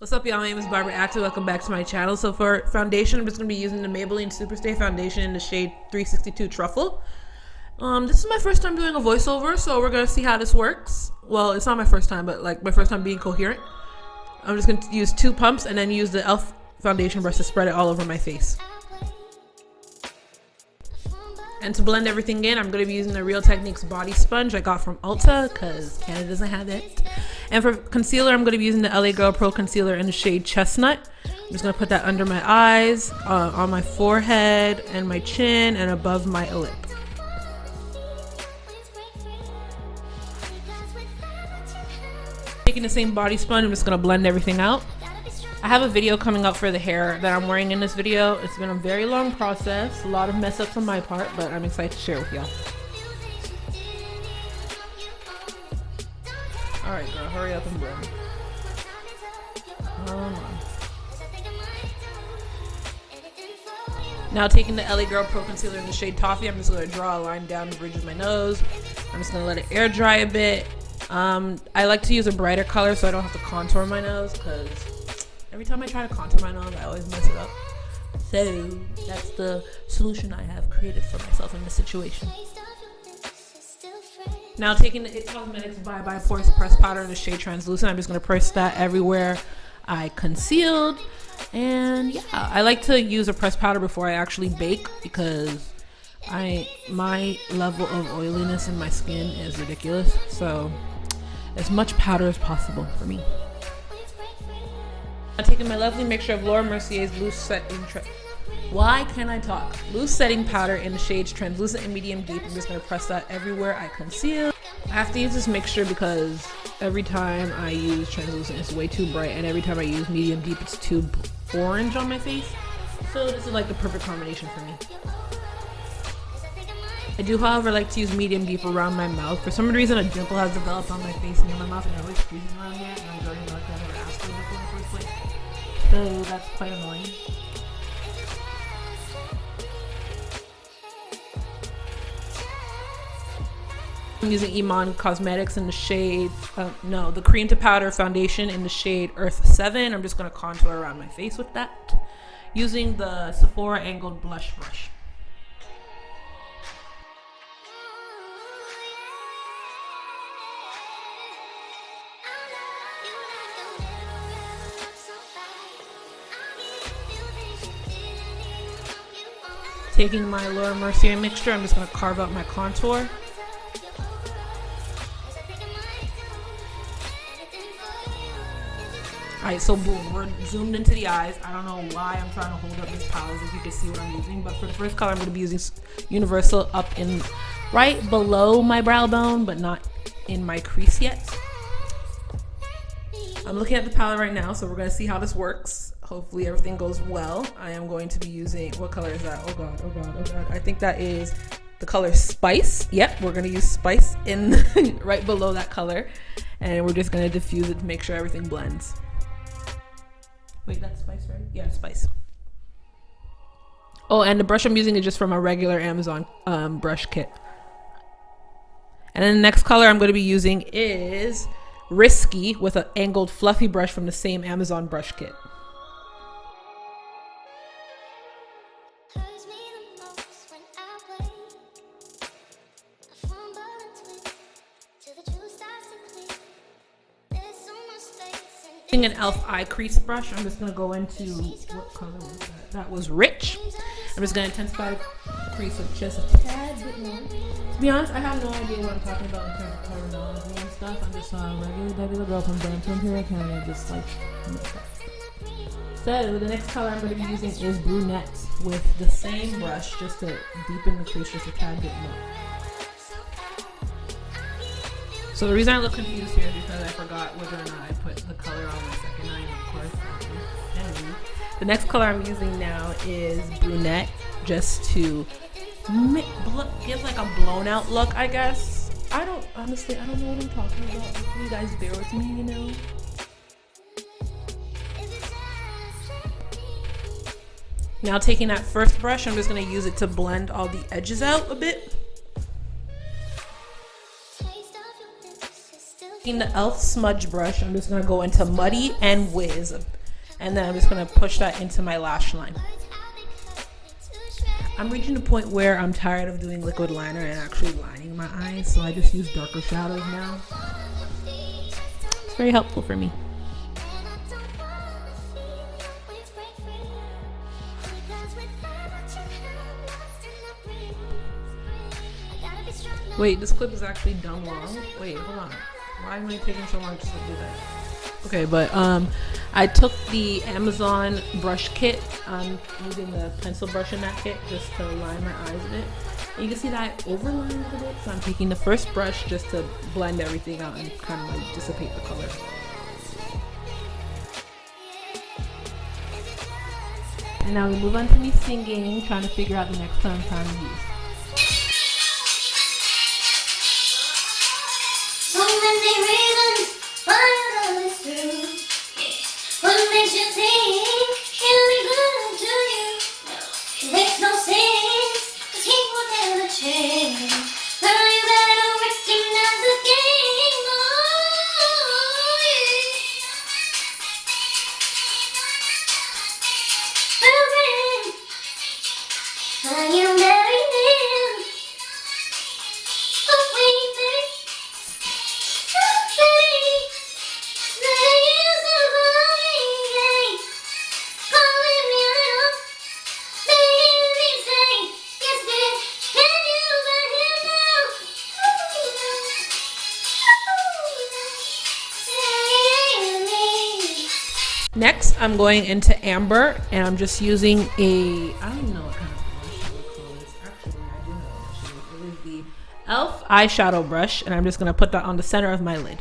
What's up, y'all? My name is Barbara Atewe. Welcome back to my channel. So for foundation, I'm just going to be using the Maybelline Superstay Foundation in the shade 362 Truffle. This is my first time doing a voiceover, so we're going to see how this works. Well, it's not my first time, but like my first time being coherent. I'm just going to use 2 pumps and then use the e.l.f. foundation brush to spread it all over my face. And to blend everything in, I'm going to be using the Real Techniques body sponge I got from Ulta because Canada doesn't have it. And for concealer, I'm going to be using the LA Girl Pro Concealer in the shade Chestnut. I'm just going to put that under my eyes, on my forehead, and my chin, and above my lip. Taking the same body sponge, I'm just going to blend everything out. I have a video coming up for the hair that I'm wearing in this video. It's been a very long process, a lot of mess ups on my part, but I'm excited to share with y'all. Alright girl, hurry up and blend. Now taking the LA Girl Pro Concealer in the shade Toffee, I'm just going to draw a line down the bridge of my nose. I'm just going to let it air dry a bit. I like to use a brighter color so I don't have to contour my nose, because every time I try to contour my nose, I always mess it up. So that's the solution I have created for myself in this situation. Now taking the IT Cosmetics Bye Bye Porous Press Powder in the shade Translucent, I'm just going to press that everywhere I concealed. And yeah, I like to use a press powder before I actually bake because my level of oiliness in my skin is ridiculous. So as much powder as possible for me. I'm taking my lovely mixture of Laura Mercier's loose setting loose setting powder in the shades Translucent and Medium Deep. I'm just going to press that everywhere I conceal. I have to use this mixture because every time I use Translucent it's way too bright, and every time I use Medium Deep it's too orange on my face. So this is like the perfect combination for me. I do, however, like to use Medium Deep around my mouth. For some reason, a dimple has developed on my face near my mouth, and I'm always freezing around here, and I'm going to like I never asked for a dimple in the first place. So that's quite annoying. I'm using Iman Cosmetics in the shade, the Cream to Powder Foundation in the shade Earth 7. I'm just going to contour around my face with that, using the Sephora Angled Blush Brush. Taking my Laura Mercier mixture, I'm just going to carve out my contour. Alright, so boom, we're zoomed into the eyes. I don't know why I'm trying to hold up this palette if you can see what I'm using, but for the first color I'm going to be using Universal up in right below my brow bone, but not in my crease yet. I'm looking at the palette right now, so we're going to see how this works. Hopefully everything goes well. I am going to be using, what color is that? Oh god, oh god, oh god. I think that is the color Spice. Yep, we're going to use Spice in right below that color, and we're just going to diffuse it to make sure everything blends. Wait, that's Spice, right? Yeah, Spice. Oh, and the brush I'm using is just from a regular Amazon brush kit. And then the next color I'm going to be using is Risky with an angled fluffy brush from the same Amazon brush kit. An e.l.f. eye crease brush. I'm just going to go into, what color was that? That was Rich. I'm just going to intensify the crease with just a tad bit more. To be honest, I have no idea what I'm talking about in terms of terminology and stuff. I'm just a regular girl from Brampton, Canada, just like makeup. So the next color I'm going to be using is Brunette with the same brush, just to deepen the crease just a tad bit more. So the reason I look confused here is because I forgot whether or not I put the color on my second eye, of course. And the next color I'm using now is Brunette, just to give like a blown out look, I guess. Honestly, I don't know what I'm talking about. You guys bear with me, you know. Now taking that first brush, I'm just going to use it to blend all the edges out a bit. In the e.l.f. smudge brush, I'm just going to go into Muddy and Wiz. And then I'm just going to push that into my lash line. I'm reaching the point where I'm tired of doing liquid liner and actually lining my eyes, so I just use darker shadows now. It's very helpful for me. Wait, this clip is actually done long. Wait, hold on. Why am I taking so long just to do that? Okay, but I took the Amazon brush kit. I'm using the pencil brush in that kit just to line my eyes a bit. And you can see that I overlined a bit, so I'm taking the first brush just to blend everything out and kind of like dissipate the color. And now we move on to me singing, trying to figure out the next color I'm trying to use. So many reasons why you love this through. What makes you think it'll be good to you? It makes no sense, 'cause he will never change. Girl, you better recognize the game. Oh, yeah. Are you married him? Oh, wait, baby. Next, I'm going into Amber, and I'm just using a, I don't even know what kind of brush I would call this. Actually, I do know what it is. It is the e.l.f. eyeshadow brush, and I'm just going to put that on the center of my lid.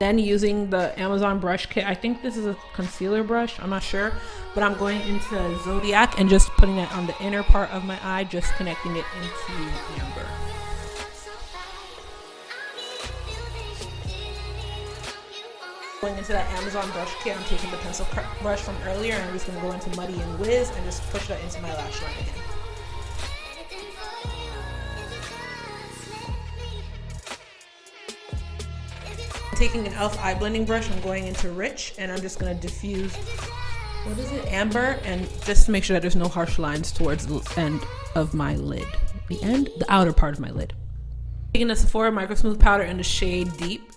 Then using the Amazon brush kit, I think this is a concealer brush, I'm not sure, but I'm going into Zodiac and just putting it on the inner part of my eye, just connecting it into Amber. Going into that Amazon brush kit, I'm taking the pencil brush from earlier, and I'm just going to go into Muddy and Wiz and just push that into my lash line again. Taking an e.l.f. eye blending brush, I'm going into Rich, and I'm just going to diffuse, what is it, Amber, and just to make sure that there's no harsh lines towards the end of my lid. The outer part of my lid. Taking the Sephora Micro Smooth powder in the shade Deep,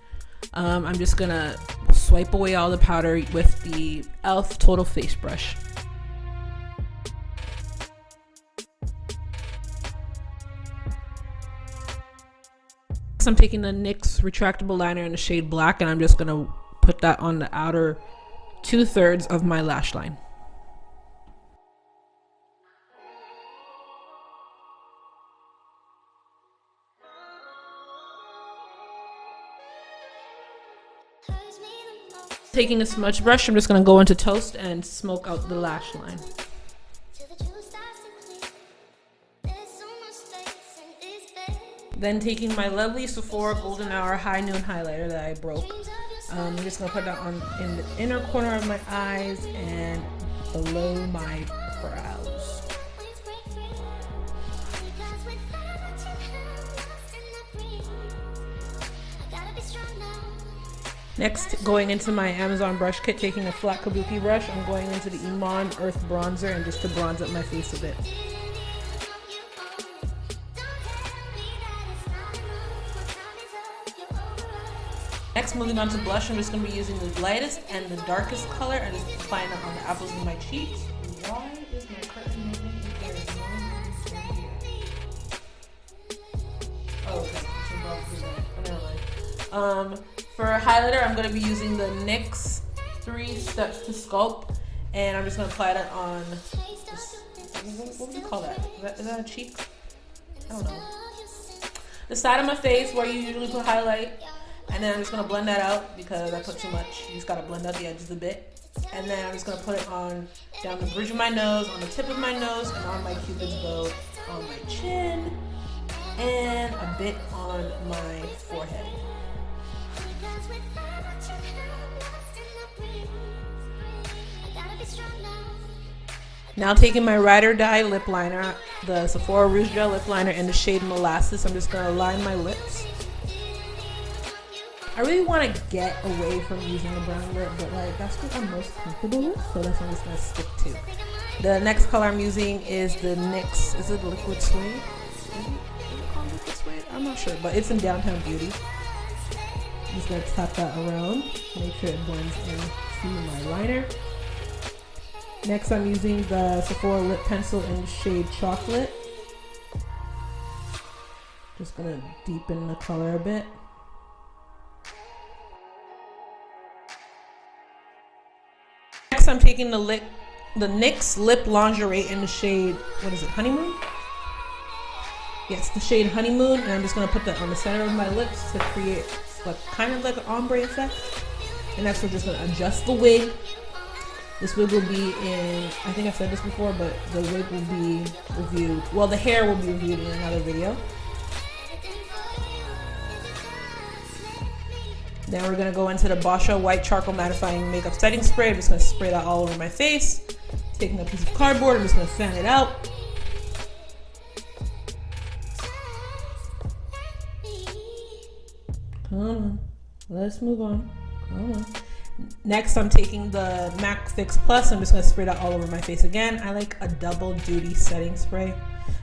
I'm just going to swipe away all the powder with the e.l.f. Total Face Brush. I'm taking the NYX retractable liner in the shade Black, and I'm just going to put that on the outer 2/3 of my lash line. Taking a smudge brush, I'm just going to go into Toast and smoke out the lash line. Then taking my lovely Sephora Golden Hour High Noon highlighter that I broke, I'm just going to put that on in the inner corner of my eyes and below my brows. Next, going into my Amazon brush kit, taking a flat kabuki brush, I'm going into the Iman Earth Bronzer and just to bronze up my face a bit. Next, moving on to blush, I'm just going to be using the lightest and the darkest color and just applying it on the apples of my cheeks. Why is my curtain moving if there is no movement here? Oh, okay. Never mind. For highlighter, I'm going to be using the NYX 3 Steps to Sculpt, and I'm just going to apply that on this, what would you call that? Is that a cheek? I don't know. The side of my face where you usually put highlight. And then I'm just going to blend that out because I put too much. You just got to blend out the edges a bit. And then I'm just going to put it on down the bridge of my nose, on the tip of my nose, and on my cupid's bow, on my chin, and a bit on my forehead. Now taking my Ride or Die lip liner, the Sephora Rouge Gel lip liner in the shade Molasses, I'm just going to line my lips I really want to get away from using the brown lip, but like that's what I'm most comfortable with, so that's what I'm just gonna stick to. The next color I'm using is the NYX. Is it Liquid Suede? Is it called Liquid Suede? I'm not sure, but it's in Downtown Beauty. I'm just gonna tap that around, make sure it blends into my liner. Next, I'm using the Sephora lip pencil in the shade Chocolate. Just gonna deepen the color a bit. Next, I'm taking the NYX Lip Lingerie in the shade, what is it, Honeymoon? Yes, the shade Honeymoon, and I'm just gonna put that on the center of my lips to create like kind of like an ombre effect. And next, we're just gonna adjust the wig. This wig will be in, I think I've said this before, but the wig will be reviewed, well, the hair will be reviewed in another video. Then we're gonna go into the Boscia White Charcoal Mattifying Makeup Setting Spray. I'm just gonna spray that all over my face. Taking a piece of cardboard, I'm just gonna fan it out. Come on, let's move on. Come on. Next, I'm taking the MAC Fix Plus. I'm just gonna spray that all over my face again. I like a double duty setting spray,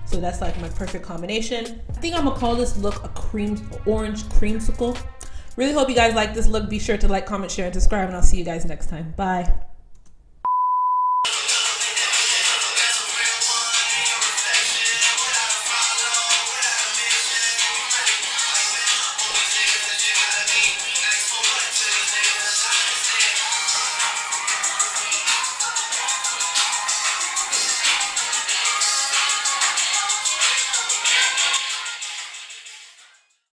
so that's like my perfect combination. I think I'm gonna call this look a orange creamsicle. Really hope you guys like this look. Be sure to like, comment, share, and subscribe, and I'll see you guys next time. Bye.